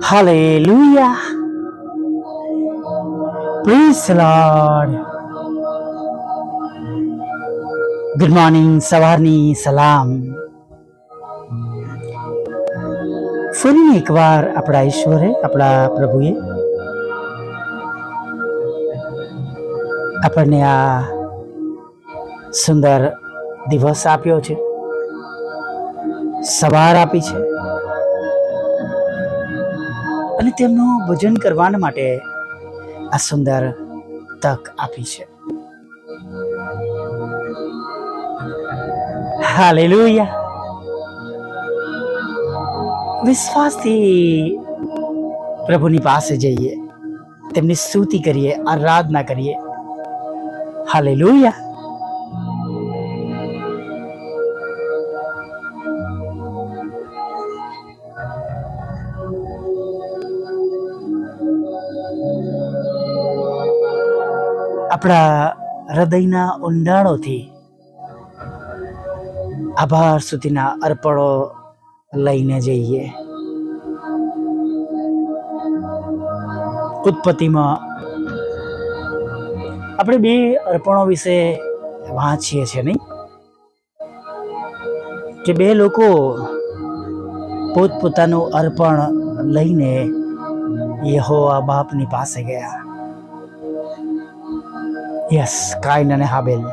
Hallelujah. Praise the Lord. Good morning, સવારની સલામ. ફરી એકવાર આપણા ઈશ્વરે, આપણા પ્રભુએ આપણને આ સુંદર દિવસ આપ્યો છે, સવાર આપી છે અને તેમનું ભજન કરવા માટે આ સુંદર તક આપી છે. હાલેલુયા. વિશ્વાસથી પ્રભુની પાસે જઈએ, તેમની સ્તુતિ કરીએ, આરાધના કરીએ. હાલેલુયા. આપણા હૃદયના ઊંડાણોથી આભાર સુધીના અર્પણો લઈને જઈએ. ઉત્પત્તિમાં આપણે બે અર્પણો વિશે વાંચીએ છીએ, નહીં? કે બે લોકો પોતપોતાનું અર્પણ લઈને યહોવા બાપની પાસે ગયા. યસ, કાઈન અને હાબેલ.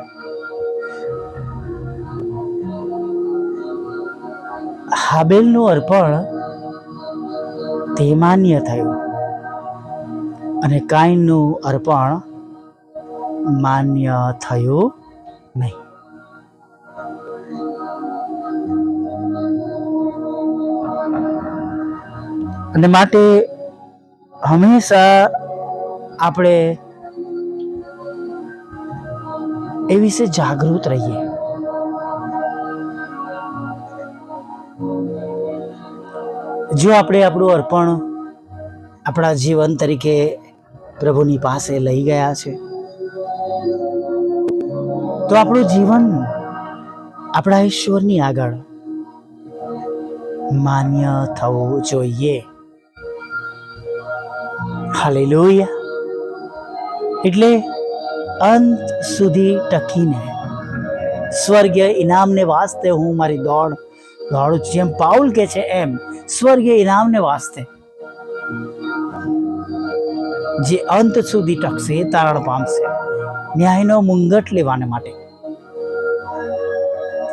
હાબેલનું અર્પણ તે માન્ય થયું અને કાઈનનું અર્પણ માન્ય થયું નહીં. અને માટે હંમેશા આપણે એ વિશે જાગૃત રહીએ. જો આપણે આપણું અર્પણ આપણા જીવન તરીકે પ્રભુની પાસે લઈ ગયા છે, તો આપણું જીવન આપણા ઈશ્વરની આગળ માન્ય થવું જોઈએ. હાલેલુયા. એટલે અંત સુધી ટકીને સ્વર્ગીય ઇનામને વાસ્તે હું મારી દોડું છું. જેમ પાઉલ કે છે એમ સ્વર્ગીય ઇનામને વાસ્તે જે અંત સુધી ટકશે એ તારણ પામશે, ન્યાયનો મુંગટ લેવાને માટે.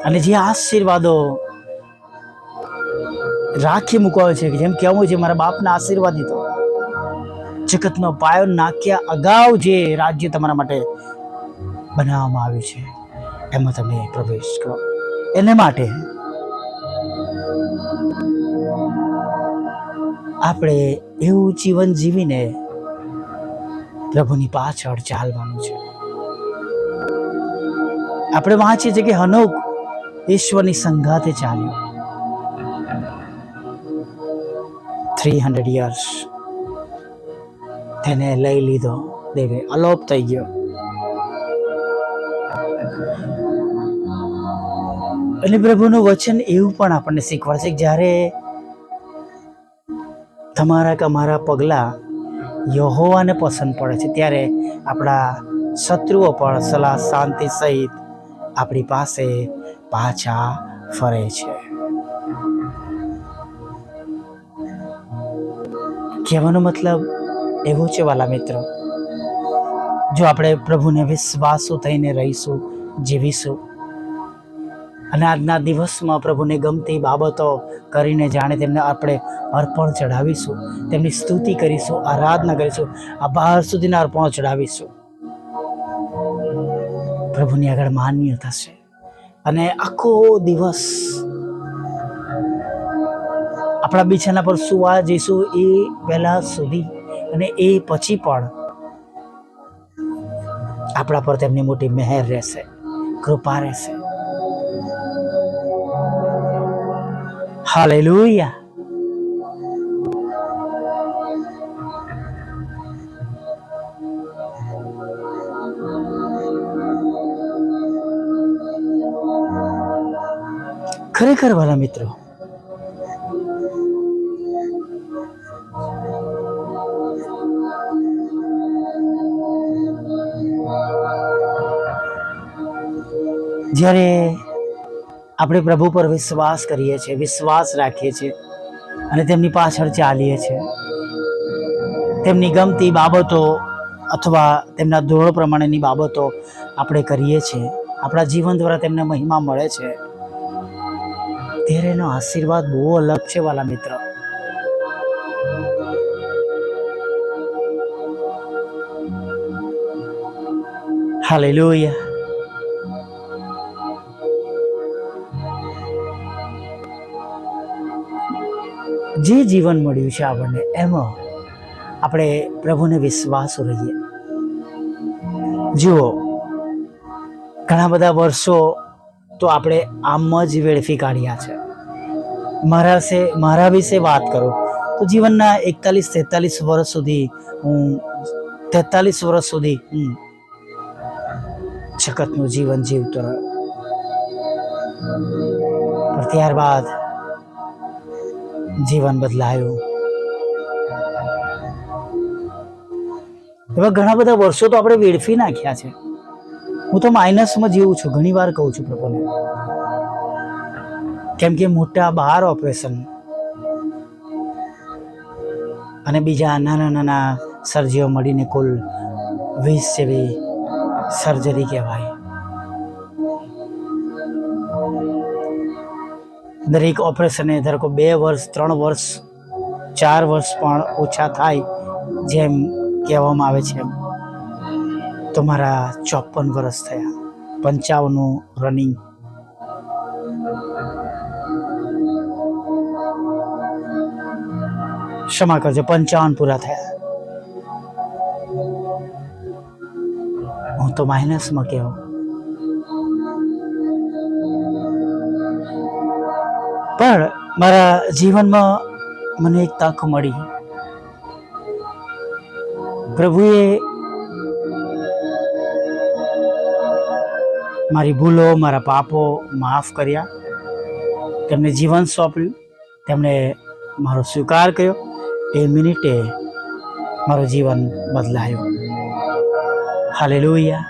અને જે આશીર્વાદો રાખી મૂકવા છે, જેમ કહેવું છે મારા બાપના આશીર્વાદિતો, જગતનો પાયો નાખ્યા અગાઉ જે રાજ્ય તમારા માટે બનાવવામાં આવ્યું છે એમાં તમે પ્રવેશ કરો. એને માટે આપણે એવું જીવન જીવીને પ્રભુની પાછળ ચાલવાનું છે. આપણે વાંચીએ છીએ કે હનોક ઈશ્વરની સંગાથે ચાલ્યો 300 years. તેને લઈ લીધો, દેવે અલોપ થઈ ગયો. અને પ્રભુનું વચન એવું પણ આપણને શીખવાડે છે કે જ્યારે તમારા કે અમારા પગલાં યહોવાને પસંદ પડે છે, ત્યારે આપણા શત્રુઓ પણ સલાહ શાંતિ સહિત આપણી પાસે પાછા ફરે છે. કહેવાનો મતલબ એવો છે વાલા મિત્રો, જો આપણે પ્રભુને વિશ્વાસુ થઈને રહીશું, જીવીશું અને આજના દિવસમાં પ્રભુને ગમતી બાબતો કરીને જાણે તેમને આપણે અર્પણ ચઢાવીશું, તેમની સ્તુતિ કરીશું, આરાધના કરીશું, આભાર સુધીના અર્પણો ચઢાવીશું, પ્રભુની આગળ માન્ય થશે. અને આખો દિવસ આપણા બિછાના પર સુવા જઈશું એ પહેલા સુધી અને એ પછી પણ આપણા પર તેમની મોટી મહેર રહેશે, કૃપા રહેશે. હાલેલુયા. ખરેખર વાલા મિત્રો, જ્યારે આપણે પ્રભુ પર વિશ્વાસ કરીએ છીએ, વિશ્વાસ રાખીએ છીએ અને તેમની પાછળ ચાલીએ છીએ, તેમની ગમતી બાબતો અથવા તેમના ધોરણ પ્રમાણેની બાબતો આપણે કરીએ છીએ, આપણા જીવન દ્વારા તેમને મહિમા મળે છે, ત્યારે એનો આશીર્વાદ બહુ અલગ છે વાલા મિત્ર. હાલેલુયા. જે જીવન મળ્યું છે આપણને, એમાં આપણે પ્રભુને વિશ્વાસુ રહીએ. જુઓ, ઘણા બધા વર્ષો તો આપણે આમ જ વેડફી કાઢ્યા છે. મારા વિશે વાત કરું તો જીવનના 41-43 વર્ષ સુધી હું 43 વર્ષ સુધી હું જગતનું જીવન જીવતો રહ્યો. પણ ત્યારબાદ જીવન બદલાયું. એવા ઘણા બધા વર્ષો તો આપણે વેડફી નાખ્યા છે. હું તો માઇનસમાં જીવું છું, ઘણી વાર કહું છું પ્રભુને, કેમ કે મોટા 12 ઓપરેશન અને બીજા નાના નાના સર્જરીઓ મળીને કુલ 20 જેવી સર્જરી કહેવાય. દરેક ઓપરેશને ધારો કે 2 વર્ષ, 3 વર્ષ, 4 વર્ષ પણ ઓછા થાય જેમ કહેવામાં આવે છે. તો મારા 54 વર્ષ થયા, 55નું રનિંગ. ક્ષમા કરજો, 55 પૂરા થયા. હું તો માઇનસમાં કહેવો. પણ મારા જીવનમાં મને એક તક મળી. પ્રભુએ મારી ભૂલો, મારા પાપો માફ કર્યા, તેમને જીવન સોંપ્યું, તેમણે મારો સ્વીકાર કર્યો. એ મિનિટે મારું જીવન બદલાયું. હાલેલુયા.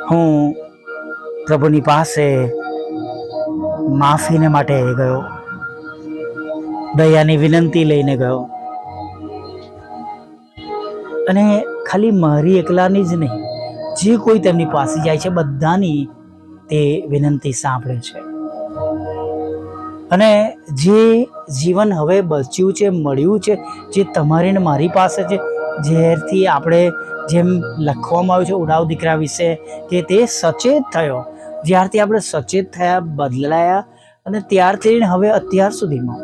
હું પ્રભુની પાસે માફીને માટે ગયો, દયાની વિનંતી લઈને ગયો, અને ખાલી મારી એકલાની જ નહીં, જે કોઈ તેમની પાસે જાય છે બધાની તે વિનંતી સાંભળે છે. અને જે જીવન હવે બચ્યું છે, મળ્યું છે, જે તમારી ને મારી પાસે છે, જ્યારથી આપણે જેમ લખવામાં આવ્યું છે ઉડાવ દીકરા વિશે કે તે સચેત થયો, જ્યારથી આપણે સચેત થયા, બદલાયા, અને ત્યારથી હવે અત્યાર સુધીમાં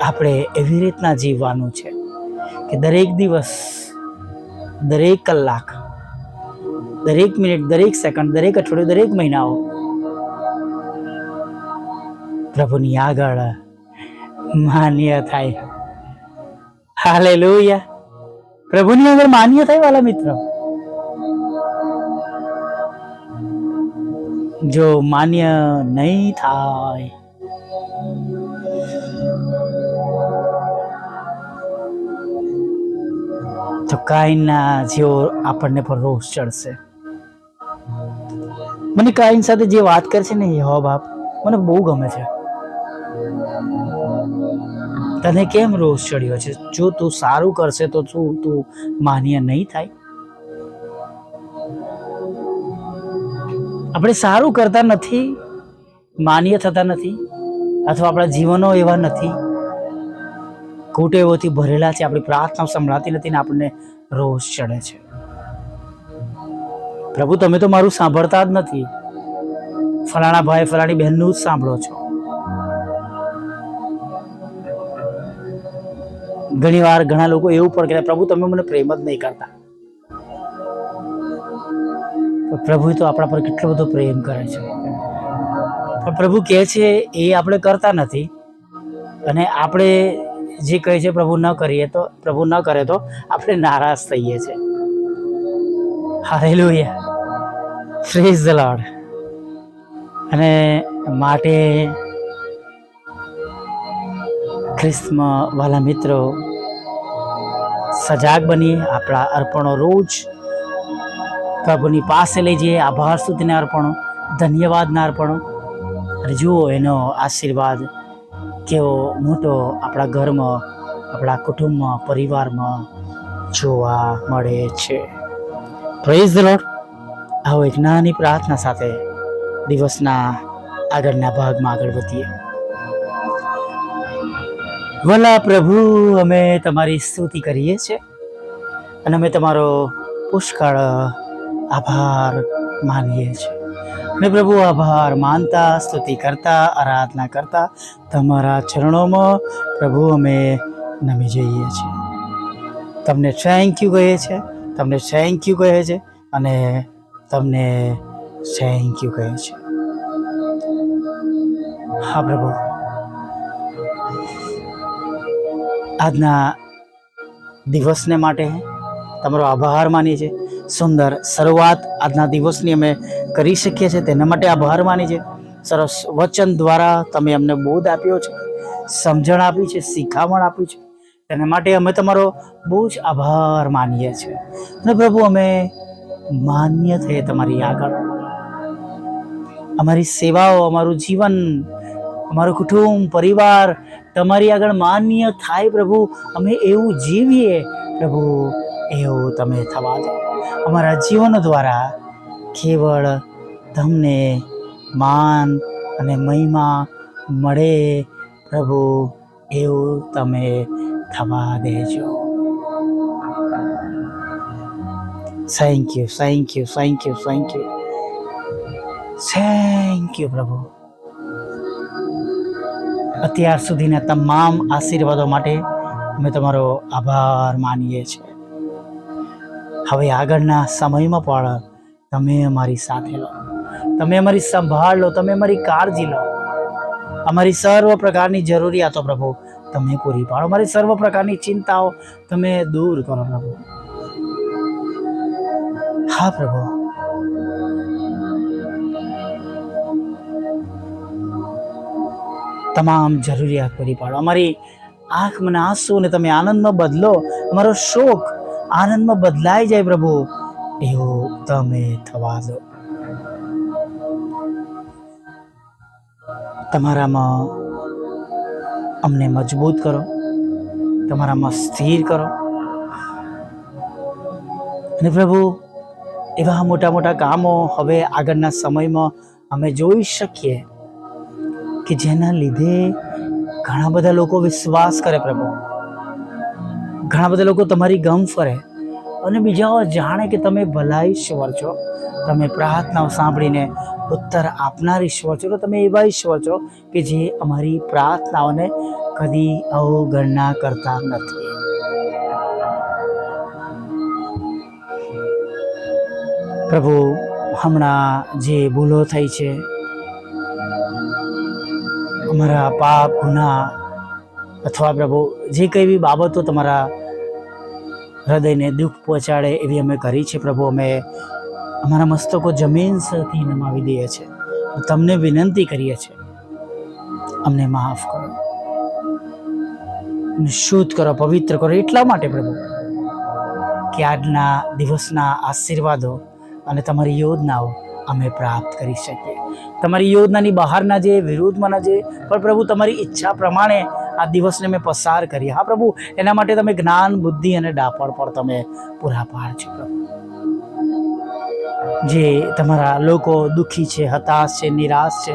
આપણે એવી રીતના જીવવાનું છે કે દરેક દિવસ, દરેક કલાક, દરેક મિનિટ, દરેક સેકન્ડ, દરેક અઠવાડિયું, દરેક મહિનાઓ પ્રભુની આગળ માન્ય થાય. હાલેલુયા. પ્રભુની આગળ માન્ય થાય વાલા મિત્ર. જો માન્ય નહીં થાય તો કાઈનના જેવો આપણને પર રોષ ચડશે. મને કાઈન સાથે જે વાત કરશે ને, યહોવા બાપ, મને બહુ ગમે છે. તને કેમ રોષ ચડ્યો છે? જો તું સારું કરશે તો શું તું માન્ય નહીં થાય? આપણે સારું કરતા નથી, માન્ય થતા નથી, અથવા આપણા જીવનો એવા નથી, કુટેવોથી ભરેલા છે, આપણી પ્રાર્થના સંભળાતી નથી ને આપણને રોષ ચડે છે. પ્રભુ, તમે તો મારું સાંભળતા જ નથી, ફલાણા ભાઈ, ફલાણી બહેનનું જ સાંભળો છો. ઘણી વાર ઘણા લોકો એવું પણ કહે, પ્રભુ તમે મને પ્રેમ જ નહીં કરતા. પ્રભુ તો આપણા પર કેટલો બધો પ્રેમ કરે છે. પણ પ્રભુ કહે છે એ આપણે કરતા નથી, અને આપણે જે કહે છે પ્રભુ ન કરીએ તો, પ્રભુ ન કરે તો આપણે નારાજ થઈએ છીએ. હાલેલુયા. Praise the lord. અને માટે ખ્રિસ્તમાં વાલા મિત્રો, સજાગ બનીએ, આપણા અર્પણો રોજ પ્રભુની પાસે લઈ જઈએ, આભાર સુધીના અર્પણો, ધન્યવાદના અર્પણો, અને જુઓ એનો આશીર્વાદ કેવો મોટો આપણા ઘરમાં, આપણા કુટુંબમાં, પરિવારમાં જોવા મળે છે. Praise the lord. આવો એક નાની પ્રાર્થના સાથે દિવસના આગળના ભાગમાં આગળ વધીએ. ભલા પ્રભુ, અમે તમારી સ્તુતિ કરીએ છીએ અને અમે તમારો પુષ્કળ આભાર માનીએ છીએ. અને પ્રભુ, આભાર માનતા, સ્તુતિ કરતા, આરાધના કરતા તમારા ચરણોમાં પ્રભુ અમે નમી જઈએ છીએ. તમને થેન્ક યુ કહીએ છીએ, તમને થેન્ક યુ કહે છે અને તમને થેન્ક યુ કહે છે. હા પ્રભુ, આજના દિવસને માટે તમારો આભાર માનીએ છીએ. સુંદર શરૂઆત આજના દિવસની અમે કરી શકીએ છીએ, તેના માટે આભાર માનીએ છીએ. સરસ વચન દ્વારા તમે અમને બોધ આપ્યો છે, સમજણ આપી છે, શિખામણ આપ્યું છે, તેના માટે અમે તમારો બહુ જ આભાર માનીએ છીએ. અને પ્રભુ, અમે માન્ય થઈએ તમારી આગળ. અમારી સેવાઓ, અમારું જીવન, અમારું કુટુંબ, પરિવાર તમારી આગળ માન્ય થાય પ્રભુ. અમે એવું જીવીએ પ્રભુ, એવું તમે થવા દો. અમારા જીવન દ્વારા કેવળ તમને માન અને મહિમા મળે પ્રભુ, એવું તમે થવા દેજો. Thank you, thank you, thank you, thank you, thank you પ્રભુ. અત્યાર સુધીના તમામ આશીર્વાદો માટે અમે તમારો આભાર માનીએ છીએ. હવે આગળના સમયમાં પણ તમે અમારી સાથે લો, તમે અમારી સંભાળ લો, તમે અમારી કાળજી લો. અમારી સર્વ પ્રકારની જરૂરિયાતો પ્રભુ તમે પૂરી પાડો. અમારી સર્વ પ્રકારની ચિંતાઓ તમે દૂર કરો પ્રભુ. હા પ્રભુ, તમામ જરૂરિયાત પૂરી પાડો. અમારી આંખમાં આંસુને તમે આનંદમાં બદલો. અમારો શોક આનંદમાં બદલાઈ જાય પ્રભુ, એવું તમે થવા દો. તમારામાં અમને મજબૂત કરો, તમારામાં સ્થિર કરો. અને પ્રભુ, એવા મોટા મોટા કામો હવે આગળના સમયમાં અમે જોઈ શકીએ કે જેના લીધે ઘણા બધા લોકો વિશ્વાસ કરે પ્રભુ, ઘણા બધા લોકો તમારી ગમ ફરે અને બીજાઓ જાણે કે તમે ભલા ઈશ્વર છો, તમે પ્રાર્થનાઓ સાંભળીને ઉત્તર આપનાર ઈશ્વર છો. તો તમે એવા ઈશ્વર છો કે જે અમારી પ્રાર્થનાઓને કદી અવગણના કરતા નથી. પ્રભુ, હમણાં જે ભૂલો થઈ છે, અમારા પાપ ગુના અથવા પ્રભુ જે કઈ બી બાબતો તમારા હૃદયને દુઃખ પહોંચાડે એવી અમે કરી છે પ્રભુ, અમે અમારા મસ્તકો જમીન સુધી નમાવી દઈએ છીએ. તમને વિનંતી કરીએ છીએ, અમને માફ કરો, શુદ્ધ કરો, પવિત્ર કરો. એટલા માટે પ્રભુ કે આજના દિવસના આશીર્વાદો અને તમારી યોજનાઓ અમે પ્રાપ્ત કરી શકીએ. તમારી યોજનાની બહારના જે વિરુદ્ધમાંના જે પણ પ્રભુ તમારી ઈચ્છા પ્રમાણે આ દિવસને મેં પસાર કરીએ. હા પ્રભુ, એના માટે તમે જ્ઞાન, બુદ્ધિ અને ડાપણ પણ તમે પૂરા પાડજો પ્રભુ. જે તમારા લોકો દુઃખી છે, હતાશ છે, નિરાશ છે,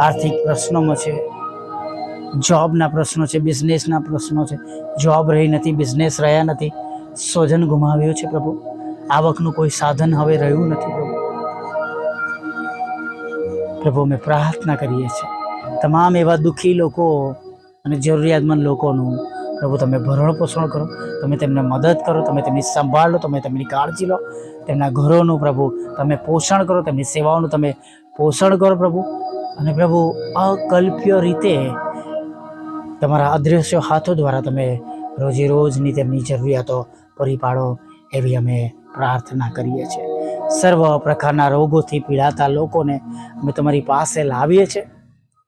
આર્થિક પ્રશ્નોમાં છે, જોબના પ્રશ્નો છે, બિઝનેસના પ્રશ્નો છે, જોબ રહી નથી, બિઝનેસ રહ્યા નથી, સ્વજન ગુમાવ્યો છે પ્રભુ, આવકનું કોઈ સાધન હવે રહ્યું નથી પ્રભુ. પ્રભુ, અમે પ્રાર્થના કરીએ છીએ તમામ એવા દુઃખી લોકો અને જરૂરિયાતમંદ લોકોનું પ્રભુ તમે ભરણ પોષણ કરો, તમે તેમને મદદ કરો, તમે તેમની સંભાળ લો, તમે તેમની કાળજી લો. તેમના ઘરોનું પ્રભુ તમે પોષણ કરો, તેમની સેવાઓનું તમે પોષણ કરો પ્રભુ. અને પ્રભુ, અકલ્પ્ય રીતે તમારા અદૃશ્ય હાથો દ્વારા તમે રોજે રોજની તેમની જરૂરિયાતો પૂરી પાડો એવી અમે પ્રાર્થના કરીએ છીએ. સર્વ પ્રકારના રોગોથી પીડાતા લોકોને અમે તમારી પાસે લાવીએ છીએ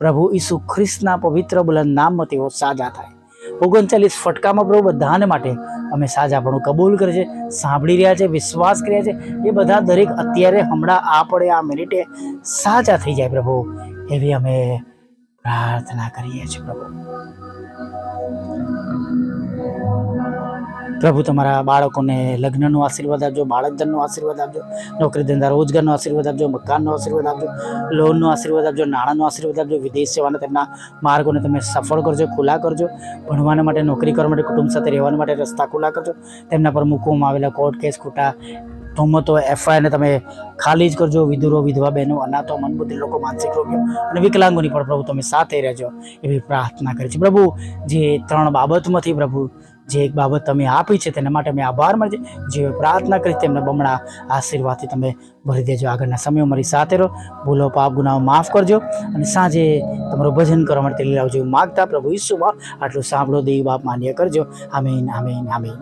પ્રભુ. ઈસુ ખ્રિસ્તના પવિત્ર બુલંદ નામમાં તેઓ સાજા થાય. 39 ફટકામાં પ્રભુ બધાને માટે અમે સાજાપણું કબૂલ કરે છે, સાંભળી રહ્યા છે, વિશ્વાસ કર્યા છે, એ બધા દરેક અત્યારે હમણાં આ પડે આ મિનિટે સાજા થઈ જાય પ્રભુ, એવી અમે પ્રાર્થના કરીએ છીએ પ્રભુ. તમારા બાળકોને લગ્નનો આશીર્વાદ આપજો, બાળકજનનો આશીર્વાદ આપજો, નોકરી ધંધા રોજગારનો આશીર્વાદ આપજો, મકાનનો આશીર્વાદ આપજો, લોનનો આશીર્વાદ આપજો, નાણાંનો આશીર્વાદ આપજો, વિદેશ જવાના તેમના માર્ગોને તમે સફળ કરજો, ખુલ્લા કરજો, ભણવાના માટે, નોકરી કરવા માટે, કુટુંબ સાથે રહેવા માટે રસ્તા ખુલ્લા કરજો, તેમના પર મૂકવામાં આવેલા કોર્ટ કેસ, ખોટા તોમતો, એફઆઈઆરને તમે ખાલી જ કરજો. વિધુરો, વિધવા બહેનો, અનાથો, મનબુદ્ધિ લોકો, માનસિક રોગીઓ અને વિકલાંગોની પણ પ્રભુ તમે સાથે રહેજો એવી પ્રાર્થના કરી છે પ્રભુ. જે 3 બાબતમાંથી પ્રભુ જે એક બાબત તમે આપી છે તેના માટે અમે આભાર માનીએ છીએ. જે પ્રાર્થના કરી તેમને બમણા આશીર્વાદથી તમે ભરી દેજો. આગળના સમયો મારી સાથે રહો, ભૂલો પાપ ગુનાઓ માફ કરજો અને સાંજે તમારું ભજન કરવા માટે લાવજો માગતા પ્રભુ ઈસુમાં આટલું સાંભળો, દેવ બાપ માન્ય કરજો. આમીન, આમીન, આમીન.